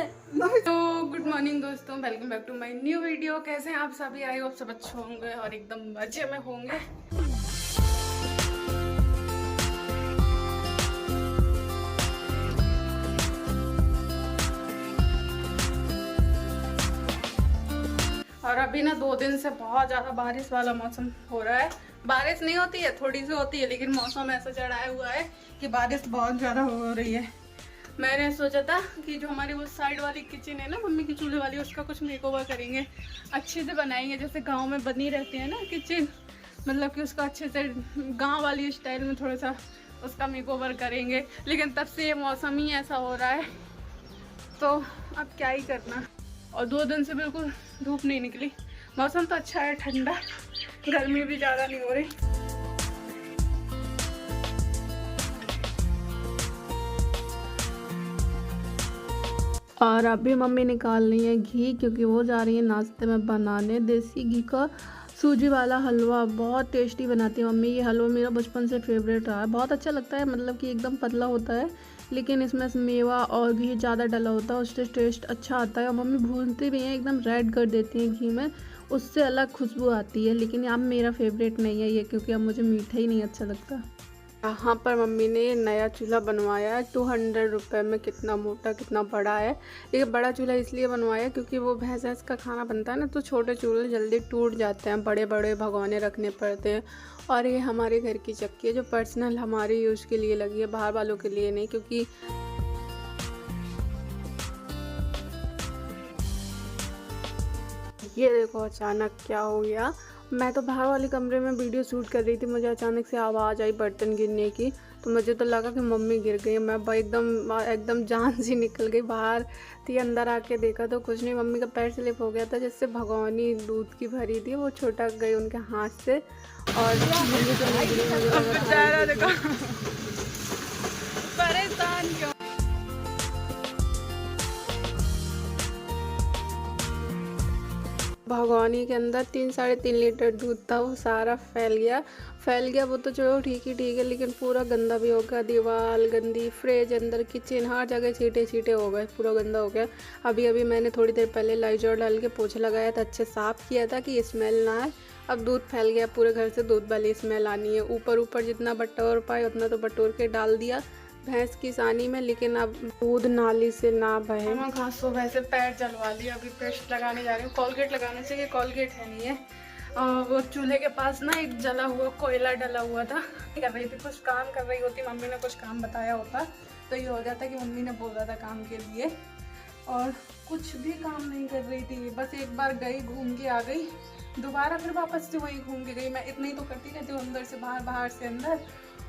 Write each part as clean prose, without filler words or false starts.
तो good morning दोस्तों, welcome back to my new video. कैसे हैं आप सभी? आई होप सब अच्छे होंगे और एकदम मजे में होंगे। और अभी ना 2 दिन से बहुत ज़्यादा बारिश वाला मौसम हो रहा है। बारिश नहीं होती है, थोड़ी सी होती है, लेकिन मौसम ऐसा चढ़ाया हुआ है कि बारिश बहुत ज़्यादा हो रही है। मैंने सोचा था कि जो हमारी वो साइड वाली किचन है ना, मम्मी की चूल्हे वाली, उसका कुछ मेकओवर करेंगे, अच्छे से बनाएंगे, जैसे गांव में बनी रहती है ना किचन, मतलब कि उसका अच्छे से गांव वाली स्टाइल में थोड़ा सा उसका मेकओवर करेंगे। लेकिन तब से ये मौसम ही ऐसा हो रहा है, तो अब क्या ही करना। और 2 दिन से बिल्कुल धूप नहीं निकली। मौसम तो अच्छा है, ठंडा, गर्मी भी ज़्यादा नहीं हो रही। और अभी मम्मी निकाल रही है घी, क्योंकि वो जा रही है नाश्ते में बनाने देसी घी का सूजी वाला हलवा। बहुत टेस्टी बनाती है मम्मी। ये हलवा मेरा बचपन से फेवरेट रहा है, बहुत अच्छा लगता है। मतलब कि एकदम पतला होता है, लेकिन इसमें मेवा और घी ज़्यादा डला होता है, उससे टेस्ट अच्छा आता है। और मम्मी भूनती भी हैं, एकदम रेड कर देती हैं घी में, उससे अलग खुशबू आती है। लेकिन अब मेरा फेवरेट नहीं है ये, क्योंकि अब मुझे मीठा ही नहीं अच्छा लगता। यहाँ पर मम्मी ने नया चूल्हा बनवाया है 200 रुपये में। कितना मोटा, कितना बड़ा है। ये बड़ा चूल्हा इसलिए बनवाया क्योंकि वो भैंस का खाना बनता है ना, तो छोटे चूल्हे जल्दी टूट जाते हैं, बड़े बड़े भगोने रखने पड़ते हैं। और ये हमारे घर की चक्की है, जो पर्सनल हमारे यूज़ के लिए लगी है, बाहर वालों के लिए नहीं। क्योंकि ये देखो अचानक क्या हो गया। मैं तो बाहर वाले कमरे में वीडियो शूट कर रही थी, मुझे अचानक से आवाज़ आई बर्तन गिरने की, तो मुझे तो लगा कि मम्मी गिर गई। मैं एकदम जान सी निकल गई। बाहर थी, अंदर आके देखा तो कुछ नहीं, मम्मी का पैर स्लिप हो गया था, जिससे भगोनी दूध की भरी थी वो छुटक गई उनके हाथ से। और मम्मी तो परेशान क्यों। भगोनी के अंदर 3-3.5 लीटर दूध था, वो सारा फैल गया। वो तो चलो ठीक है, लेकिन पूरा गंदा भी हो गया। दीवार गंदी, फ्रिज अंदर, किचन, हर जगह छींटे हो गए, पूरा गंदा हो गया। अभी मैंने थोड़ी देर पहले लाइजॉल डाल के पोछा लगाया था, अच्छे साफ़ किया था कि स्मेल ना आए। अब दूध फैल गया पूरे घर से, दूध वाली स्मेल आनी है। ऊपर जितना बटोर पाए उतना तो बटोर के डाल दिया भैंस की सानी में, लेकिन अब दूध नाली से ना बहे। मैं घास को वैसे पैर जलवा लिया, अभी पेस्ट लगाने जा रही हूँ। कोलगेट लगाने से, ये कोलगेट है नहीं है। वो चूल्हे के पास ना एक जला हुआ कोयला डला हुआ था, कर रही थी, कुछ काम कर रही होती, मम्मी ने कुछ काम बताया होता तो ये हो जाता कि मम्मी ने बोला था काम के लिए। और कुछ भी काम नहीं कर रही थी, बस एक बार गई, घूम के आ गई, दोबारा फिर वापस से वही घूम के गई। मैं इतना ही तो करती रहती हूँ, अंदर से बाहर, बाहर से अंदर।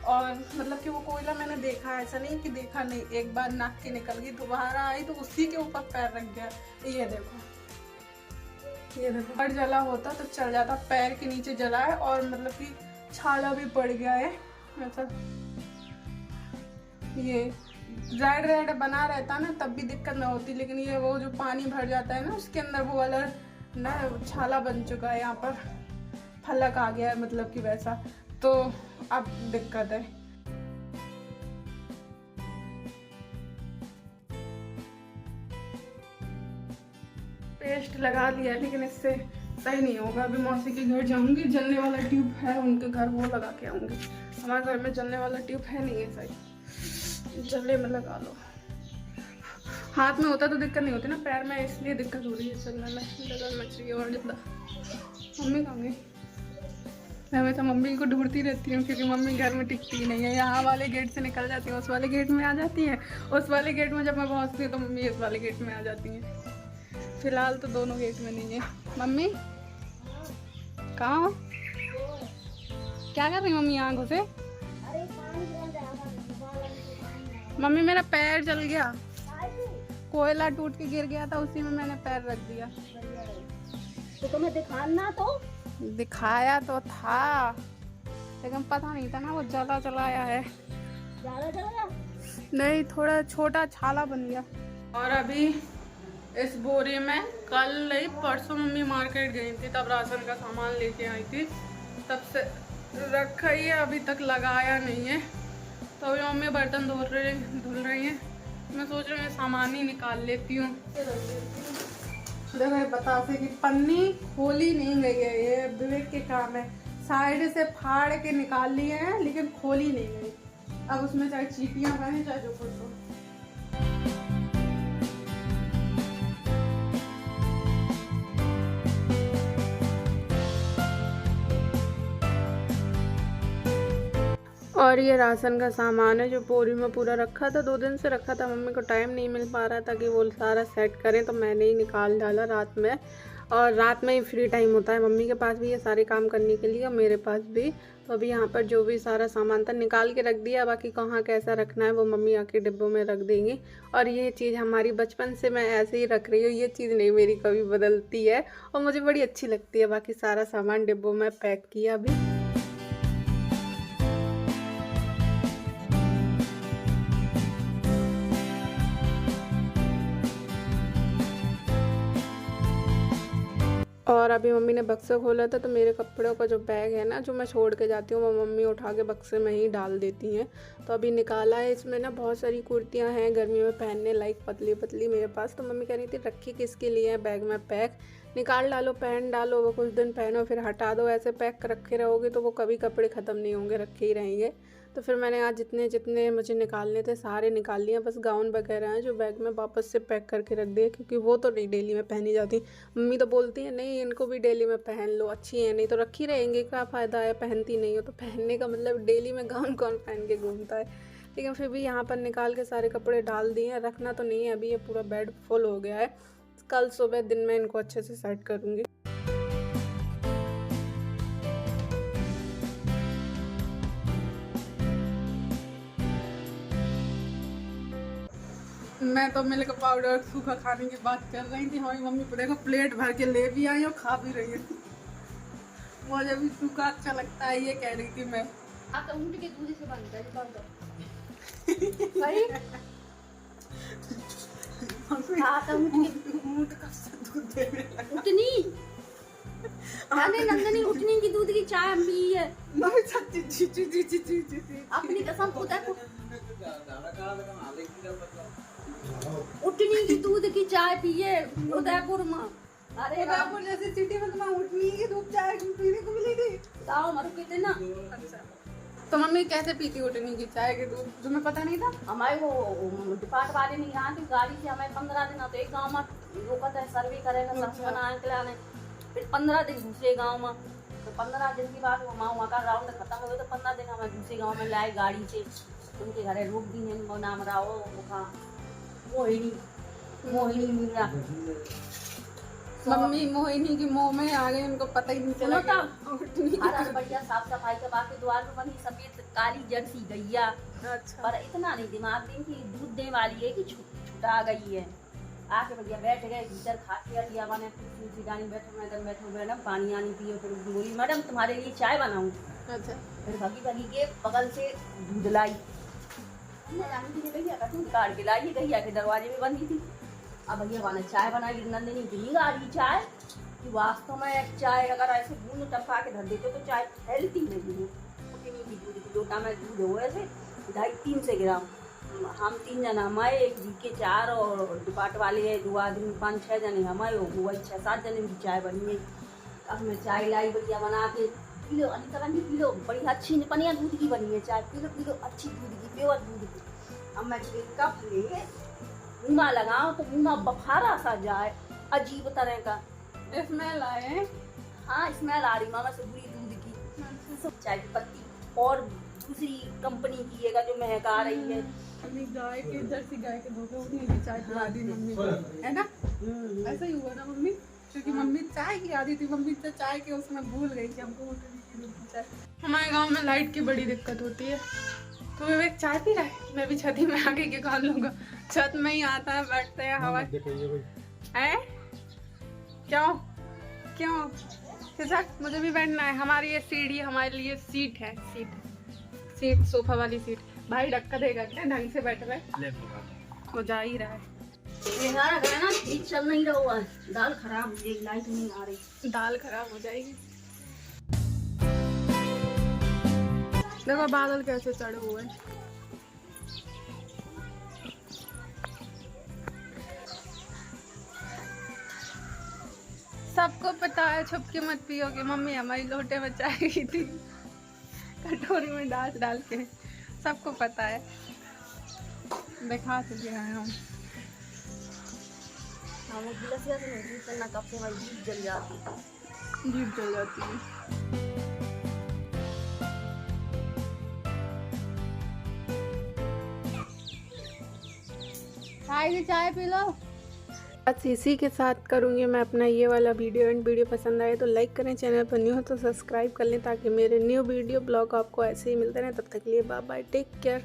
और मतलब कि वो कोयला मैंने देखा, ऐसा नहीं कि देखा नहीं, एक बार नाक के निकल गई, दोबारा आई तो उसी के ऊपर पैर रख गया। ये देखो पर जला होता तो चल जाता, पैर के नीचे जला है और मतलब कि छाला भी पड़ गया है ऐसा। ये रेड बना रहता ना तब भी दिक्कत ना होती, लेकिन ये वो जो पानी भर जाता है ना, उसके अंदर वो वाला ना छाला बन चुका है, यहाँ पर फलक आ गया है, मतलब कि वैसा, तो अब दिक्कत है। पेस्ट लगा लिया, लेकिन इससे सही नहीं होगा। अभी मौसी के घर जाऊंगी, जलने वाला ट्यूब है उनके घर, वो लगा के आऊंगी। हमारे घर में जलने वाला ट्यूब है नहीं है, सही जले में लगा लो। हाथ में होता तो दिक्कत नहीं होती ना, पैर में इसलिए दिक्कत हो रही है चलने में, डगर मच रही है। और जितना मम्मी कहाँ गई? मैं हमेशा मम्मी को ढूंढती रहती हूँ, क्योंकि मम्मी घर में टिकती नहीं है। यहाँ वाले गेट से निकल जाती है, उस वाले गेट में आ जाती है, उस वाले गेट में जब मैं पहुँचती हूँ तो मम्मी इस वाले गेट में आ जाती हैं। फिलहाल तो दोनों गेट में नहीं है। मम्मी कहाँ हो? क्या कर रही मम्मी आँखों से? मम्मी मेरा पैर जल गया, कोयला टूट के गिर गया था, उसी में मैंने पैर रख दिया। तो तुम्हें दिखाना तो दिखाया तो था, लेकिन पता नहीं था ना वो जलाया है। ज्यादा नहीं, थोड़ा छोटा छाला बन गया। और अभी इस बोरे में कल नहीं परसों मम्मी मार्केट गई थी, तब राशन का सामान लेके आई थी, तब से रखा ही है, अभी तक लगाया नहीं है। तो अभी मम्मी बर्तन धुल रही हैं, मैं सोच रही हूँ सामान ही निकाल लेती हूँ। देखो ये बतासे की पन्नी खोली नहीं गई है, ये विवेक के काम है। साइड से फाड़ के निकाल लिए हैं लेकिन खोली नहीं गई। अब उसमें चाहे चीटियाँ बने चाहे जो कुछ हो। और ये राशन का सामान है जो बोरी में पूरा रखा था, 2 दिन से रखा था। मम्मी को टाइम नहीं मिल पा रहा था कि वो सारा सेट करें, तो मैंने ही निकाल डाला रात में। और रात में ही फ्री टाइम होता है मम्मी के पास भी ये सारे काम करने के लिए और मेरे पास भी। तो अभी यहाँ पर जो भी सारा सामान था निकाल के रख दिया, बाकी कहाँ कैसा रखना है वो मम्मी आके डिब्बों में रख देंगी। और ये चीज़ हमारी बचपन से मैं ऐसे ही रख रही हूँ, ये चीज़ नहीं मेरी कभी बदलती है और मुझे बड़ी अच्छी लगती है। बाकी सारा सामान डिब्बों में पैक किया अभी। और अभी मम्मी ने बक्सा खोला था, तो मेरे कपड़ों का जो बैग है ना जो मैं छोड़ के जाती हूँ, वो मम्मी उठा के बक्से में ही डाल देती हैं। तो अभी निकाला है। इसमें ना बहुत सारी कुर्तियाँ हैं गर्मी में पहनने लायक, पतली पतली मेरे पास। तो मम्मी कह रही थी रखी किसके लिए है बैग में पैक, निकाल डालो, पहन डालो, वो कुछ दिन पहनो फिर हटा दो। ऐसे पैक रखे रहोगे तो वो कभी कपड़े ख़त्म नहीं होंगे, रखे ही रहेंगे। तो फिर मैंने आज जितने जितने मुझे निकालने थे सारे निकाल लिए। बस गाउन वगैरह हैं जो बैग में वापस से पैक करके रख दिए, क्योंकि वो तो नहीं डेली में पहनी जाती। मम्मी तो बोलती है नहीं इनको भी डेली में पहन लो, अच्छी है, नहीं तो रखी रहेंगी, क्या फ़ायदा है, पहनती नहीं हो। तो पहनने का मतलब डेली में गाउन कौन पहन के घूमता है। लेकिन फिर भी यहाँ पर निकाल के सारे कपड़े डाल दिए हैं। रखना तो नहीं है अभी, ये पूरा बेड फुल हो गया है। कल सुबह दिन में इनको अच्छे से सेट करूँगी। मैं तो मिल्क पाउडर सूखा खाने की बात कर रही थी, हमारी मम्मी को देखो प्लेट भर के ले भी आई और खा भी रही है। मुझे भी सूखा अच्छा लगता है, ये कह रही थी मैं। आप ऊँट के दूध से बनता है बंद उठनी नंदनी उठनी की दूध की चाय हम पी है अपनी कसम उठनी की दूध की चाय पिए उदयपुर में। अरे उदयपुर जैसे सिटी में तुम्हें उठनी की दूध चाय पीने को मिली थी? ताओ मरु कितने ना। अच्छा तो मम्मी कैसे पीती उठनी की चाय के दूध, तुम्हें पता नहीं था? हमारे वो डिपार्ट वाले नहीं यहाँ थी गाड़ी से, हमें 15 दिन तो एक गाँव में वो कहते हैं सर्वे करेगा सब बनाने के लिए, फिर 15 दिन दूसरे गाँव में। तो 15 दिन के बाद वहाँ का राउंड खत्म हो गया, तो 15 दिन हमें दूसरे गाँव में लाए गाड़ी से, उनके घरे रोक दी है। उनको नाम रहा हो वो मोहिनी मीरा। मम्मी मोहिनी की मुंह में आ गई, उनको पता ही नहीं चला। बढ़िया साफ सफाई के बाद द्वार में बनी सफेद काली जर्सी गैया। अच्छा। पर इतना नहीं दिमाग दी कि दूध देने वाली है कि छुटा गई है। आके बढ़िया बैठ गए भीतर, खा लिया मैंने, बैठो मैडम बैठो मैडम, पानी आनी पियो। फिर बोली मैडम तुम्हारे लिए चाय बनाऊँ। अच्छा। फिर भगी के बगल से दूध लाई, काट के लाई, गैया के दरवाजे में बंदी थी। अब भैया मैंने चाय बनाई, नंदिनी इतनी गाड़ी चाय कि वास्तव में एक चाय अगर ऐसे बूंद टपका के धर देते तो चाय फैलती नहीं है। लोटा में दूध हो ऐसे 250-300 ग्राम। हम 3 जना हमारे, एक जी के 4 और डिपार्ट वाले है 2 आदमी, 5-6 जने हमारे, वो 6-7 जने की चाय बनी है। अब मैं चाय लाई बढ़िया बना के पी लो, अनिता बनी पी लो, बड़ी अच्छी पनिया दूध की बनी है चाय, पी लो अच्छी दूध की, प्योर दूध की। अब मैं कप ले मुँह लगाओ तो मुँह बफारा सा जाए, अजीब तरह का स्मेल आए। हाँ स्मेल आ रही मामा से बुरी दूध की। सब चाय की पत्ती और दूसरी कंपनी की है जो महक आ रही है। गाय के जर्सी गाय के धोखे उठनी की चाय पिला दी मम्मी को, है ना? ऐसा ही हुआ ना मम्मी, क्योंकि मम्मी चाय की आदी थी, मम्मी तो चाय के उसमें भूल गई कि हमको उठनी की दूध की चाय। हमारे गाँव में लाइट की बड़ी दिक्कत होती है, तो विवेक चाय पी रहा है, मैं भी छत में आके के खा लूंगा। छत में ही आता है, बैठते हैं हवा है। क्यों क्यों खिसा, मुझे भी बैठना है। हमारी ये सीढ़ी हमारे लिए सीट है, सीट सोफा वाली सीट। भाई धक्का देगा क्या, ढंग से बैठ रहे हो जा ही रहा है। ना चल नहीं रहा, दाल खराब हो जाएगी, लाइट नहीं आ रही, दाल खराब हो जाएगी। देखो बादल कैसे चढ़े हुए हैं। सबको पता है, छुप के मत पियोगे। मम्मी हमारी लोटे में चाय की थी, कटोरी में डाल के, सबको पता है। दिखा चुके हैं हम। हाँ वो गिलास से नहीं करना, कब से हमारी जीभ जल जाती है। जीभ जल जाती है। चाय पी लो। बस इसी के साथ करूँगी मैं अपना ये वाला वीडियो एंड। वीडियो पसंद आए तो लाइक करें, चैनल पर न्यू हो तो सब्सक्राइब कर लें ताकि मेरे न्यू वीडियो ब्लॉग आपको ऐसे ही मिलते रहें। तब तक के लिए बाय बाय, टेक केयर।